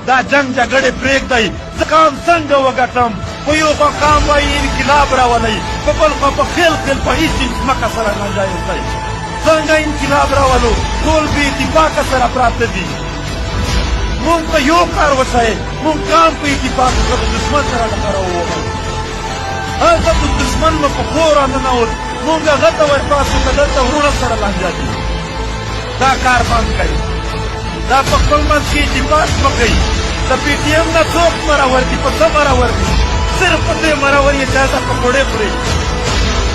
دا جنگ جګړې پرېږدئ زه کام څنګه وګټم په یو خوا قام وایي انقلاب راولئ په بل خوا په خیل خیل په هېڅ ځمکه سره ناجایز دی څنګه انقلاب راولو ټول بې اتفاقه سره پراته دي مونږ ته یو کار وښایئ مونږ کام په اتفاق سره د دښمن سره لپاره ووهو هلته د دښمن مو په خور راننوت مونږ هغه ته ورپاسو که دلته وروڼه سره لانجه دي دا کار بند کړئ دا په خپل منځ کې اتفاق مه کوئ د پی ټي ایم نه څوک مرور دي په څه مرور دي صرف په دې مرور یې چا ته پکوړې خوري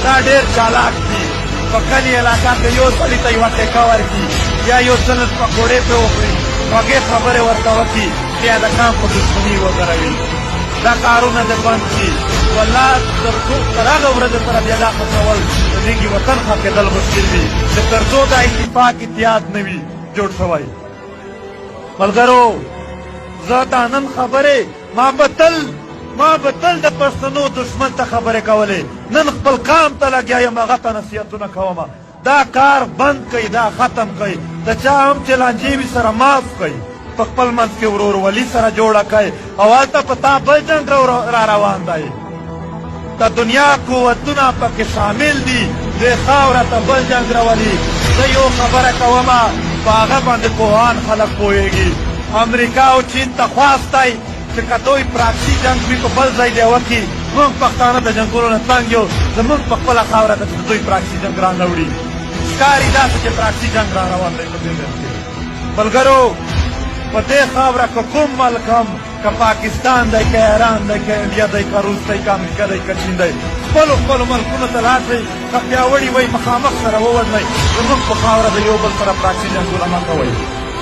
دا ډېر چالاک دي په کلي علاقه کې یو سړي ته یوه ټیکه ورکړي یا یو څه لږ پکوړې پرې وخوري خوږې خبرې ورته وکړي بیا د کام په دښمني وګروي دا کارونه دې بند کړي والله تر هغه ورځې سره بیا دا خرڅول د دې وطن ښه مشکل وي چې تر څو دا اتفاق اتحاد نه وي جوړ شوی ملګرو زه دا نن خبرې ما به تل د پښتنو دښمن ته خبرې کولې نن خپل قام ته لګیا یم هغه ته نصیحتونه کومه دا کار بند کړئ دا ختم کړئ د چا هم چې لانجې وي سره معاف کړئ په خپل منځ کې ورورولي سره جوړه کړئ او هلته په تا بل جنګ را روان دی د دنیا قوتونه پکې شامل دي دې خاوره ته بل جنګ راولي زه یو خبره کومه په هغه باندې پوهان خلک پوهېږي امریکا او چین ته خواست دی چې که دوی پراکسي جنګ وي په بل ځای دی وکړي موږ پښتانه د جنګونو نه تنګ یو زموږ په خپله خاوره ته چې دوی پراکسي جنګ رانه وړي ښکاري داسې چې پراکسي جنګ را روان دی په دې ځای کې ملګرو په دې خاوره که کوم ملک هم که پاکستان دی که ایران دی که انډیا دی که روس دی که امریکا دی که چین دی خپلو ملکونو ته لاړ شئ که پیاوړي وئ مخامخ سره ووژنئ زموږ په خاوره د یو بل سره پراکسي جنګونه مه کوئ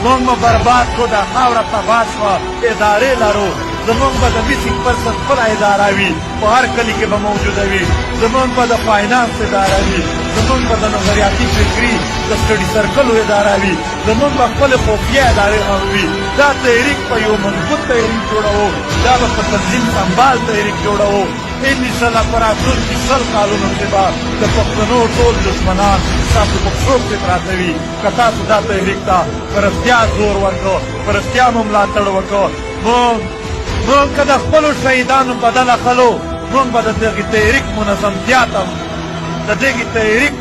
موږ مو برباد کړو دا خاوره تباه شوه ادارې لرو زموږ به د میسینګ پرسن خپله اداره وي په هر کلي کې به موجوده وي زموږ به د فاینانس اداره وي زموږ به د نظریاتي فکري د سټډي سرکلو اداره وي زموږ به خپلې خفیه ادارې هم وي دا تحریک په یو مضبوط تحریک جوړوو دا به په تنظیم سنبال تحریک جوړوو انشاءالله په راتلونکي 100 کالونو کې به د پښتنو ټول دښمنان ستاسو په پښو کې پراته وي که تاسو دا تحریک ته په رښتیا زور ورکړو په رښتیا مو ملاتړ وکړو موږ که د خپلو شهیدانو بدل اخلو موږ به د دغې تحریک منظمتیا ته د دغې تحریک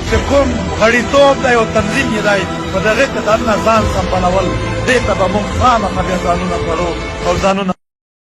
چې کوم غړیتوب دی او تنظیم یې دی په دغې کې دننه ځان سمبالول دې ته به موږ خامخا بیا ځانونه کړو او ځانونه